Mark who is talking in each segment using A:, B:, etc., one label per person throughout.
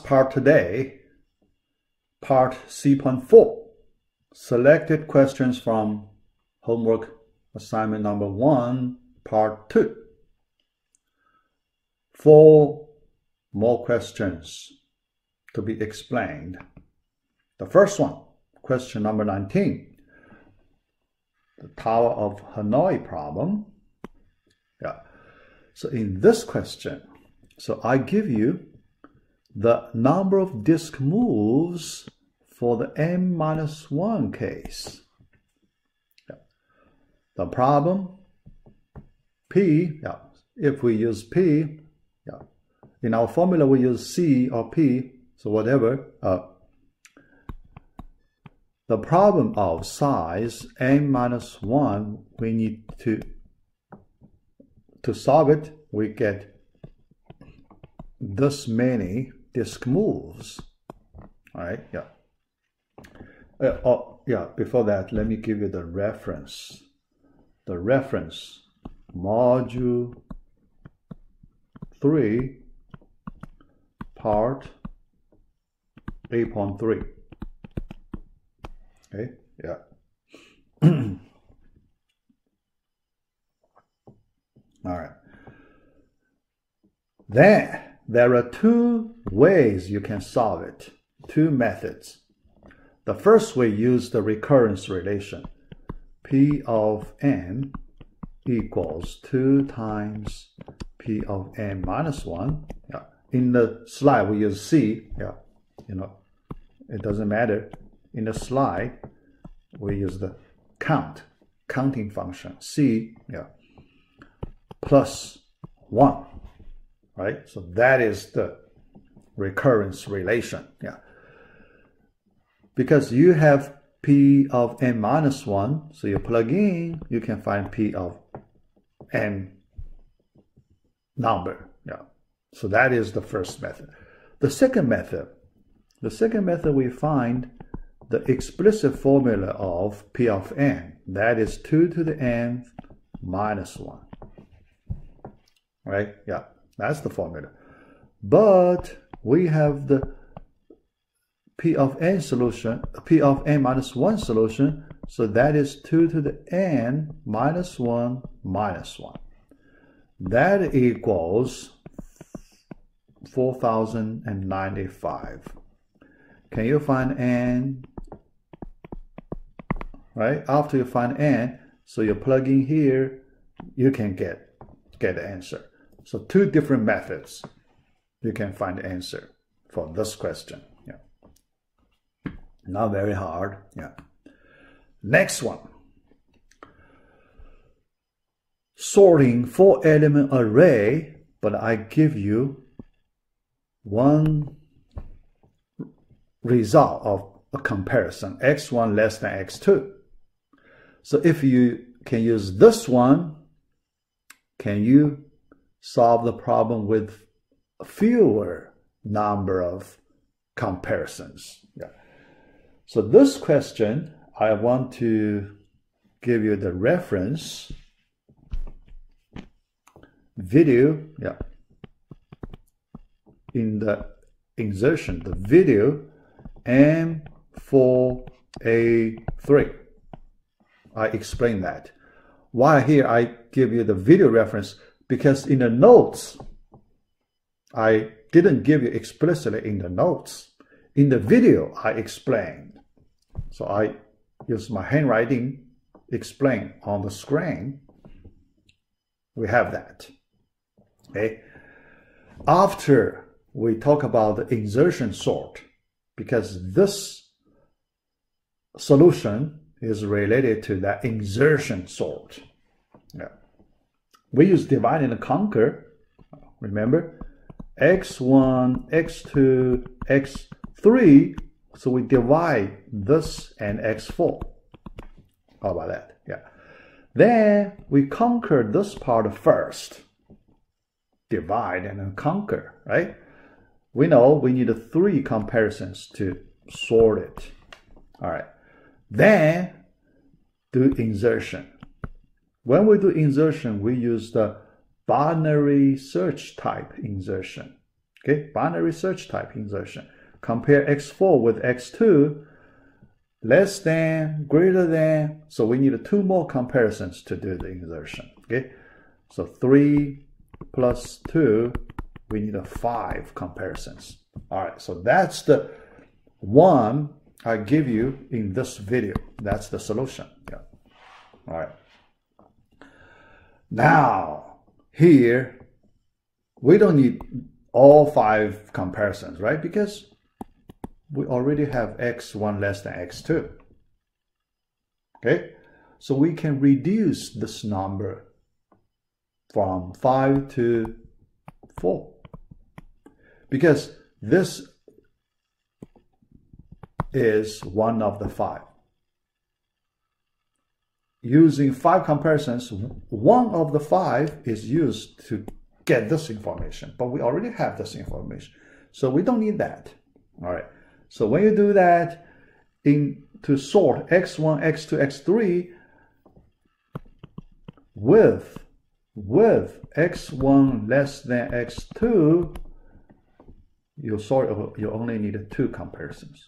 A: part today, part C.4, selected questions from homework assignment number 1, part 2. 4 more questions to be explained. The first one, question number 19, the Tower of Hanoi problem. So in this question, so I give you the number of disk moves for the n-1 case. The problem, P, if we use P, in our formula we use C or P, so whatever. The problem of size n-1, we need to solve it, we get this many disk moves. All right, before that, let me give you the reference. The reference, module 3, part 8.3. Okay, all right. Then there are 2 ways you can solve it, 2 methods. The first way, use the recurrence relation. P of n equals 2 times P of n-1. In the slide we use C. It doesn't matter. In the slide we use the counting function C. Plus 1. Right? So that is the recurrence relation. Because you have P of n-1, so you plug in, you can find P of n number. So that is the first method. The second method we find the explicit formula of P of n. That is 2 to the n minus 1. Right? That's the formula. But we have the P of n solution, P of n minus 1 solution, so that is 2 to the n minus 1 minus 1. That equals 4095. Can you find n? Right? After you find n, so you plug in here, you can get the answer. So 2 different methods you can find the answer for this question. Not very hard. Next one. Sorting 4-element array, but I give you one result of a comparison, x1 less than x2. So if you can use this one, can you solve the problem with fewer number of comparisons? So this question, I want to give you the reference video, in the insertion, the video M4A3. I explain that. Why here I give you the video reference? Because in the notes, I didn't give you explicitly in the notes. In the video, I explained. So I use my handwriting, explain on the screen. We have that. Okay. After we talk about the insertion sort, because this solution is related to that insertion sort. We use divide and conquer. Remember, x1, x2, x3. So we divide this and x4. How about that? Then we conquer this part first. Divide and then conquer, right? We know we need 3 comparisons to sort it. All right. Then do insertion. When we do insertion, we use the binary search type insertion. Okay, binary search type insertion. Compare x4 with x2, less than, greater than. So we need 2 more comparisons to do the insertion. Okay, so 3 plus 2, we need 5 comparisons. All right, so that's the one I give you in this video. That's the solution. Yeah. All right. Now, here, we don't need all 5 comparisons, right? Because we already have x1 less than x2. Okay? So we can reduce this number from 5 to 4. Because this is one of the 5. Using 5 comparisons, one of the 5 is used to get this information, but we already have this information, so we don't need that. All right, so when you do that, to sort x1, x2, x3 with x1 less than x2, you only need 2 comparisons.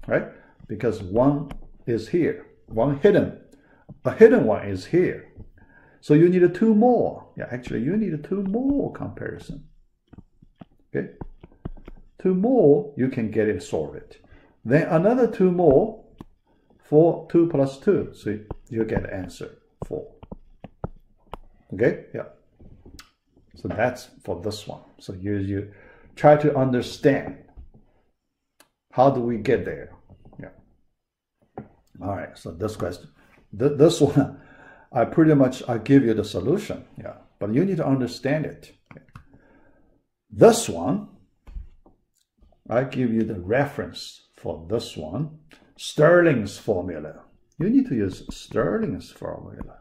A: Right? Because one is here, a hidden one is here. So you need 2 more. Yeah, actually you need 2 more comparison. Okay? 2 more, you can get it sorted. Then another 2 more, 2 plus 2. So you get the answer 4. Okay? Yeah. So that's for this one. So you try to understand, how do we get there? Yeah. All right. So this question, this one, I give you the solution. Yeah. But you need to understand it. Okay. This one, I give you the reference for this one. Stirling's formula. You need to use Stirling's formula.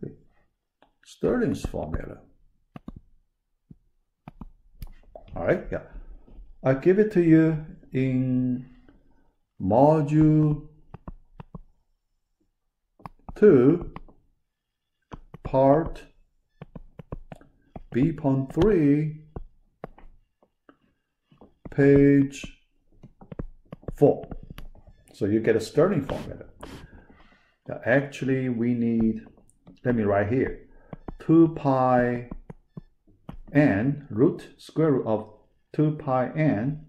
A: Okay. Stirling's formula. All right, yeah. I give it to you in module 2, part B.3, page 4. So you get a Stirling formula. Now, actually, we need, let me write here, 2 pi n, square root of 2 pi n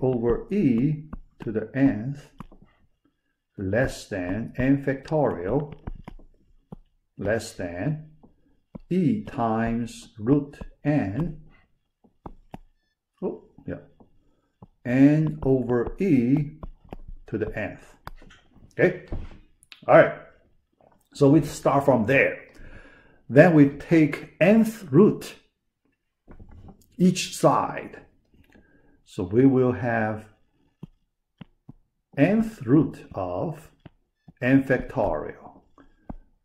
A: over e to the nth less than n factorial less than e times root n, n over e to the nth. Okay? All right. So we start from there. Then we take nth root each side. So we will have nth root of n factorial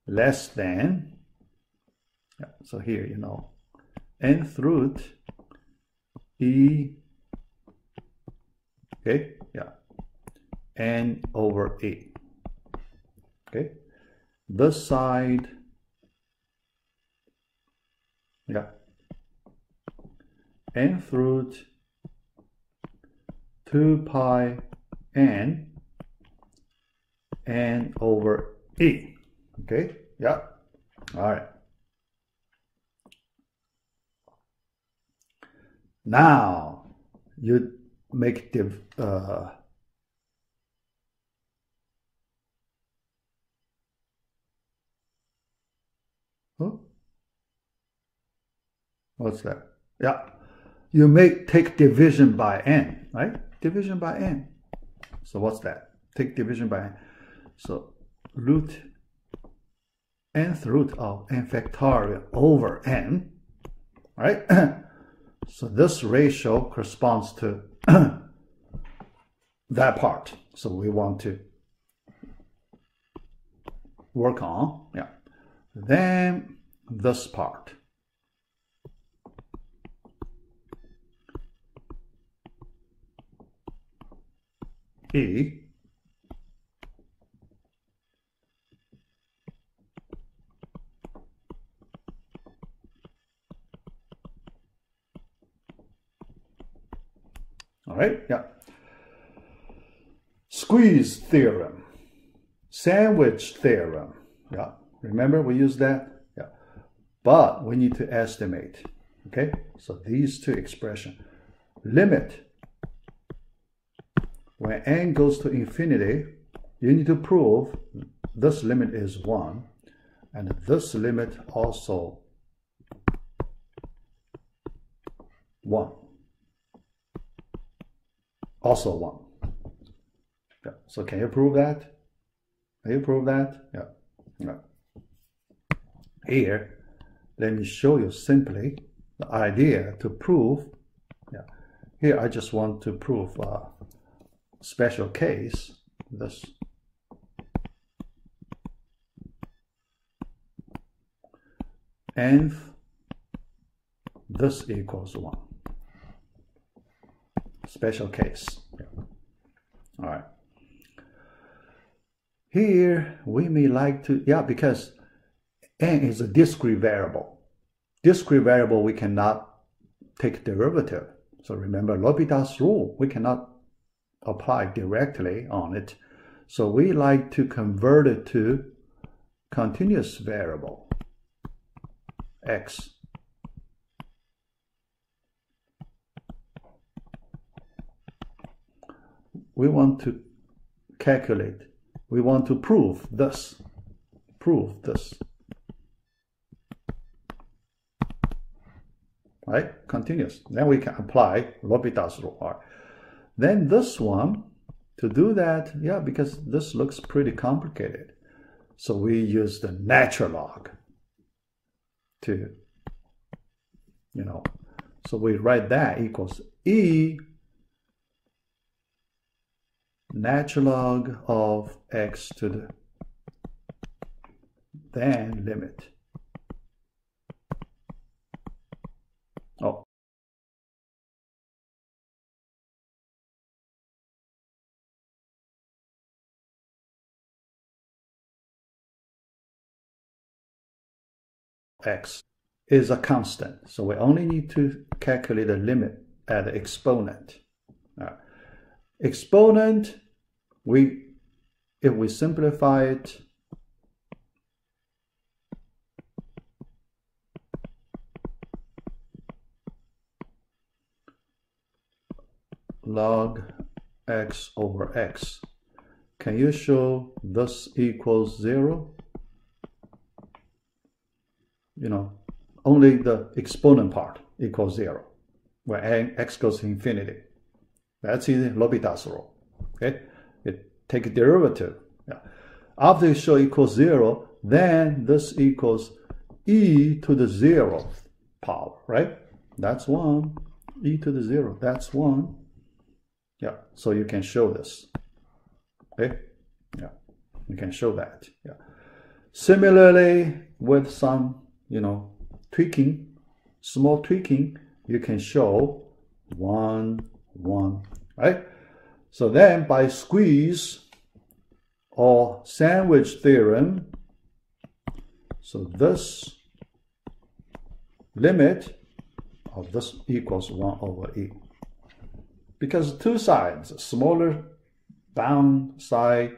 A: less than, so here, nth root e, n over e. Okay, this side, nth root 2 pi n over e. Okay, yeah, all right. Now you make what's that? Yeah, you take division by n, right? Division by n. So what's that? Take division by n. So nth root of n factorial over n, right? So this ratio corresponds to that part. So we want to work on, Then this part. E, All right, yeah. Squeeze theorem, sandwich theorem. Yeah, remember we used that? Yeah, but we need to estimate. Okay, so these two expressions. Limit, when n goes to infinity, you need to prove this limit is 1, and this limit also 1. Also 1. Yeah. So can you prove that? Can you prove that? Yeah. Yeah. Here, let me show you simply the idea to prove. Yeah. Here I just want to prove a special case. This nth, this equals 1. Special case. Yeah. All right. Here we may like to, yeah, because n is a discrete variable. Discrete variable we cannot take derivative. So remember L'Hopital's rule, we cannot apply directly on it. So we like to convert it to continuous variable x. We want to calculate, we want to prove this, right? Continuous. Then we can apply L'Hopital's rule. Right. Then this one, to do that, yeah, because this looks pretty complicated. So we use the natural log to, so we write that equals e natural log of x to the then limit. Oh. X is a constant, so we only need to calculate the limit at the exponent. Exponent, if we simplify it, log x over x. Can you show this equals 0? Only the exponent part equals 0, where x goes to infinity. That's easy, L'Hopital's rule. Okay, take a derivative. Yeah. After you show equals 0, then this equals e to the 0th power, right? That's 1. E to the 0, that's 1. Yeah, so you can show this. Okay, yeah, you can show that. Yeah. Similarly, with some, tweaking, small tweaking, you can show 1, 1, right? So then by squeeze or sandwich theorem, so this limit of this equals 1 over e. Because two sides, smaller bound side,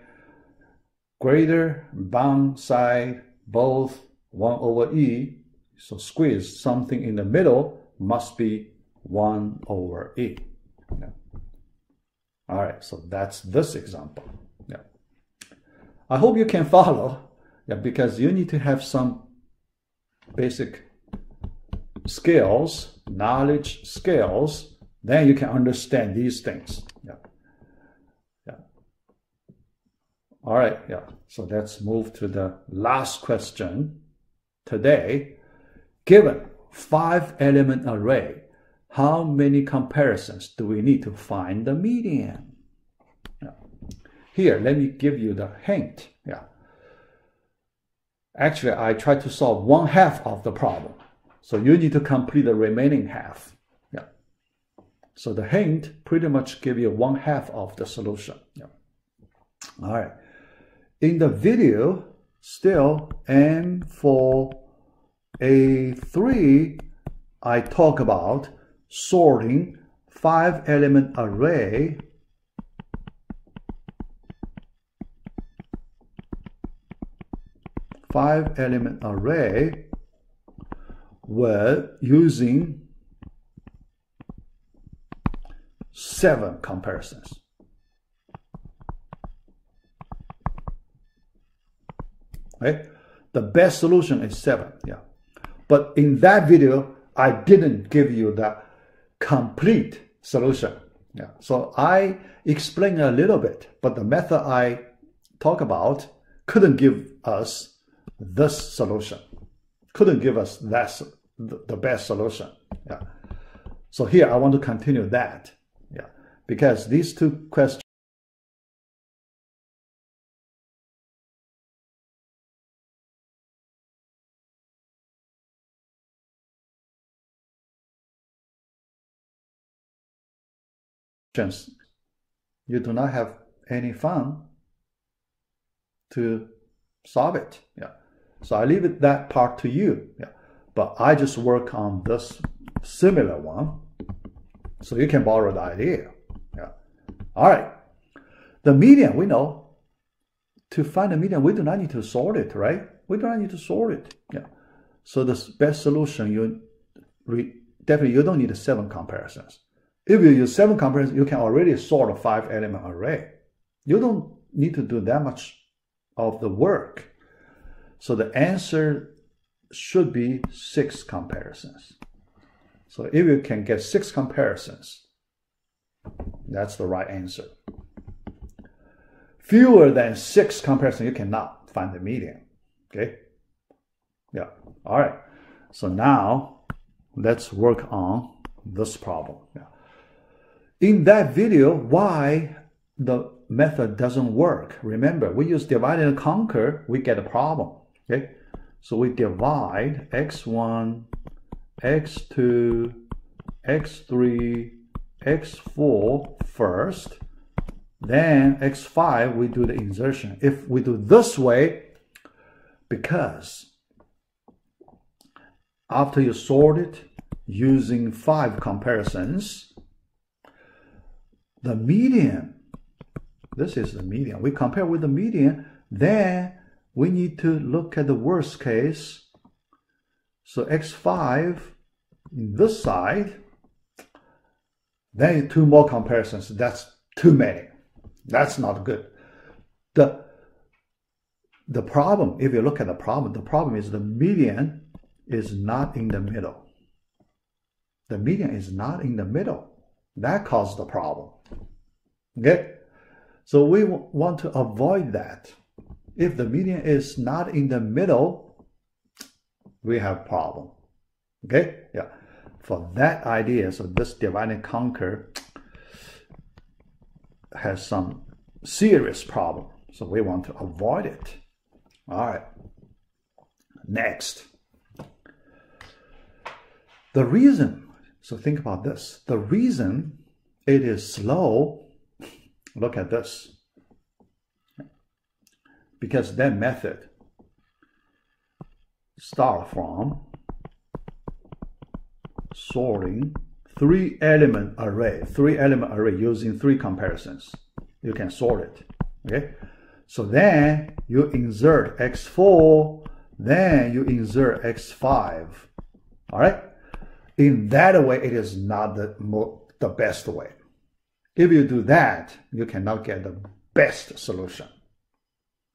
A: greater bound side, both 1 over e, so squeeze something in the middle must be 1 over e. Yeah. All right, so that's this example. Yeah. I hope you can follow, yeah, because you need to have some basic skills, knowledge skills, then you can understand these things. Yeah. Yeah. All right, yeah. So let's move to the last question today. Given 5-element array, how many comparisons do we need to find the median? Yeah. Here, let me give you the hint. Yeah. Actually, I tried to solve 1/2 of the problem. So you need to complete the remaining half. Yeah. So the hint pretty much give you 1/2 of the solution. Yeah. All right. In the video, still, and for A3, I talk about sorting 5-element array were using 7 comparisons. Right? The best solution is 7. Yeah. But in that video, I didn't give you the complete solution. Yeah. So I explained a little bit, but the method I talk about couldn't give us this solution. Couldn't give us the best solution. Yeah. So here I want to continue that. Yeah. Because these two questions you do not have any fun to solve it. Yeah. So I leave it that part to you. Yeah. But I just work on this similar one. So you can borrow the idea. Yeah. All right. The median, we know. To find the median, we do not need to sort it, right? We do not need to sort it. Yeah. So the best solution, definitely you don't need 7 comparisons. If you use 7 comparisons, you can already sort a 5-element array. You don't need to do that much of the work. So the answer should be 6 comparisons. So if you can get 6 comparisons, that's the right answer. Fewer than 6 comparisons, you cannot find the median. Okay? Yeah. All right. So now let's work on this problem. Yeah. In that video, why the method doesn't work. Remember, we use divide and conquer, we get a problem. Okay? So we divide x1, x2, x3, x4 first. Then x5, we do the insertion. If we do this way, because after you sort it using 5 comparisons, the median, this is the median. We compare with the median, then we need to look at the worst case. So x5 in this side, then 2 more comparisons. That's too many. That's not good. The problem, if you look at the problem is the median is not in the middle. The median is not in the middle. That caused the problem. Okay? So we want to avoid that. If the median is not in the middle, we have a problem. Okay? Yeah. For that idea, so this divide and conquer has some serious problem. So we want to avoid it. All right. Next. The reason, so think about this. The reason it is slow, look at this. Because that method starts from sorting 3-element array using 3 comparisons. You can sort it. Okay? So then you insert x4, then you insert x5. All right? In that way, it is not the best way. If you do that, you cannot get the best solution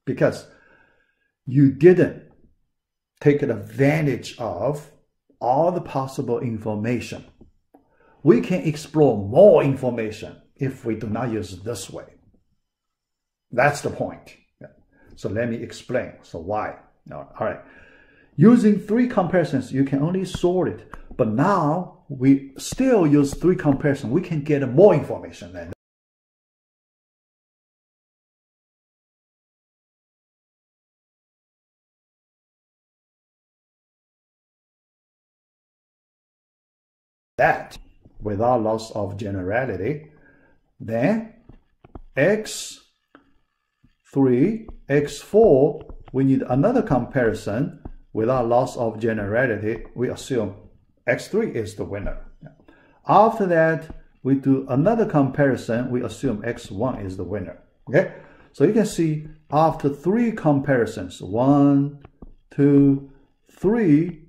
A: because you didn't take advantage of all the possible information. We can explore more information if we do not use this way. That's the point. Yeah. So let me explain. So why? All right. Using 3 comparisons, you can only sort it. But now we still use 3 comparisons. We can get more information than that without loss of generality. Then x3, x4, we need another comparison without loss of generality. We assume x3 is the winner. After that, we do another comparison, we assume x1 is the winner. Okay, so you can see after 3 comparisons, 1, 2, 3,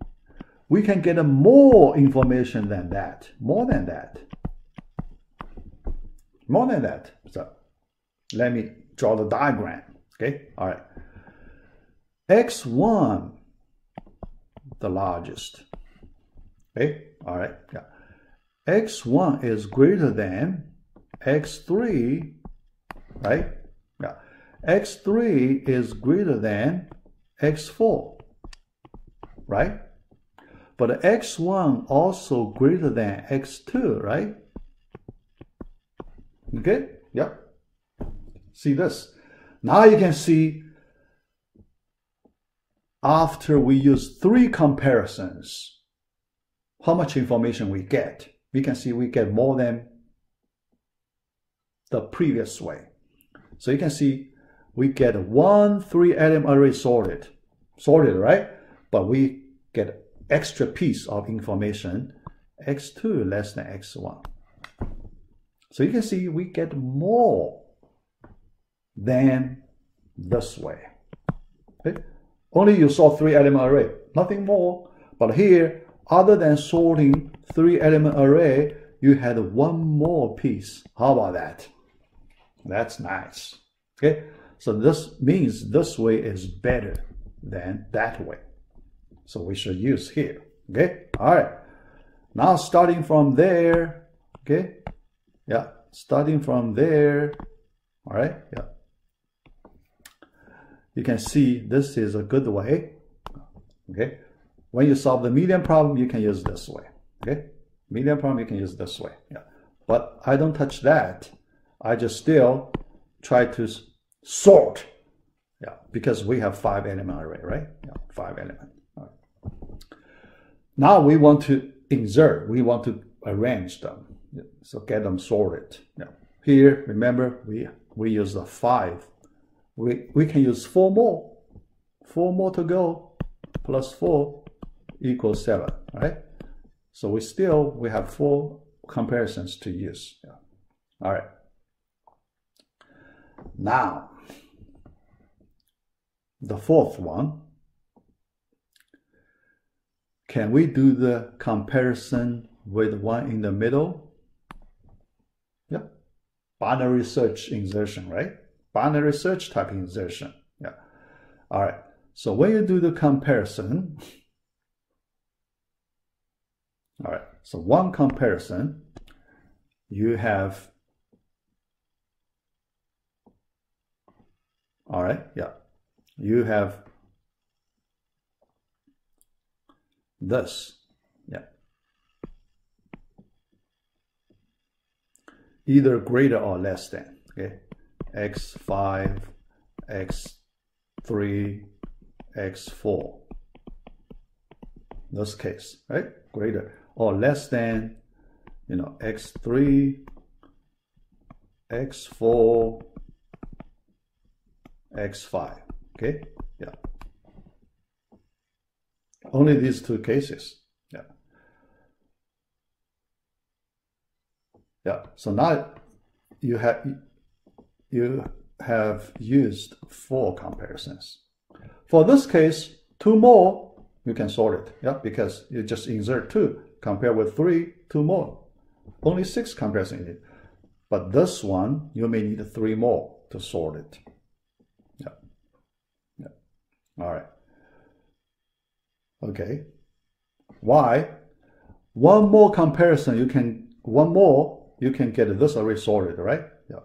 A: we can get more information than that, more than that. So let me draw the diagram. Okay, all right. x1, the largest. Okay, all right, yeah. x1 is greater than x3, right? Yeah. x3 is greater than x4, right? But x1 also greater than x2, right? Okay, yep. See this? Now you can see after we use 3 comparisons, how much information we get. We can see we get more than the previous way. So you can see we get 1 3-element array sorted, right? But we get extra piece of information, x2 less than x1. So you can see we get more than this way. Okay? Only you saw 3-element array, nothing more. But here, other than sorting 3-element array, you had 1 more piece. How about that? That's nice. Okay, so this means this way is better than that way. So we should use here. Okay, all right. Now starting from there, okay, yeah, starting from there, all right, yeah. You can see this is a good way. Okay, when you solve the median problem, you can use this way. Okay, median problem you can use this way. Yeah, but I don't touch that. I just still try to sort. Yeah, because we have 5-element array, right? Yeah, 5-element. All right. Now we want to insert. We want to arrange them. Yeah, so get them sorted. Yeah. Here, remember, we use the 5. We can use 4 more. 4 more to go. Plus 4 equals 7, right? So we have 4 comparisons to use. Yeah. All right. Now, the 4th one. Can we do the comparison with one in the middle? Yeah. Binary search insertion, right? Binary search type insertion. Yeah. All right. So when you do the comparison, all right. So one comparison, you have, all right. Yeah. You have this. Yeah. Either greater or less than. Okay. x5, x3, x4. This case, right? Greater or less than, x3, x4, x5. Okay, yeah. Only these 2 cases. Yeah. Yeah. So now you have used 4 comparisons. For this case, 2 more, you can sort it, yeah, because you just insert 2, compare with 3, 2 more. Only 6 comparisons. But this one, you may need 3 more to sort it. Yeah. Yeah. All right. Okay. Why? One more comparison, you can get this array sorted, right? Yeah.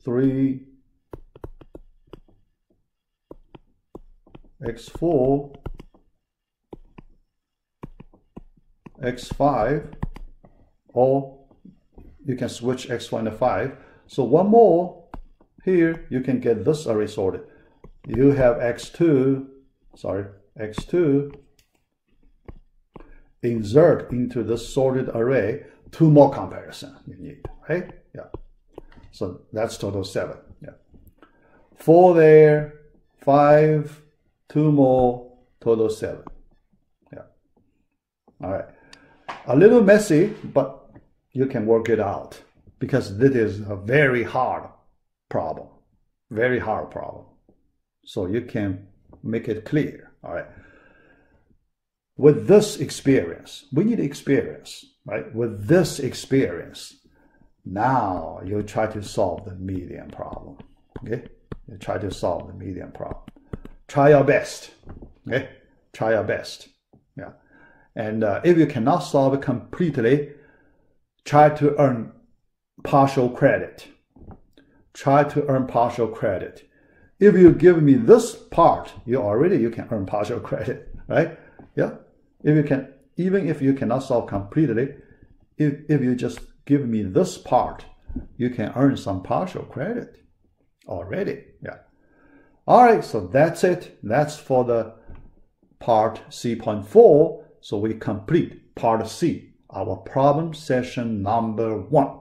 A: 3, x4, x5, or you can switch x1 and 5. So one more here, you can get this array sorted. You have x2, insert into this sorted array 2 more comparisons you need, right? Yeah. So that's total 7. Yeah. 4 there, 5, 2 more, total 7. Yeah. All right. A little messy, but you can work it out, because this is a very hard problem. Very hard problem. So you can make it clear. All right. With this experience, we need experience, right? With this experience, now you try to solve the median problem. Okay? You try to solve the median problem. Try your best. Okay? Try your best. Yeah. And if you cannot solve it completely, try to earn partial credit. Try to earn partial credit. If you give me this part, you can earn partial credit, right? Yeah. If you can, even if you cannot solve completely, if you just give me this part, you can earn some partial credit already. Yeah. All right. So that's it. That's for the part C.4. So we complete part C, our problem session number 1.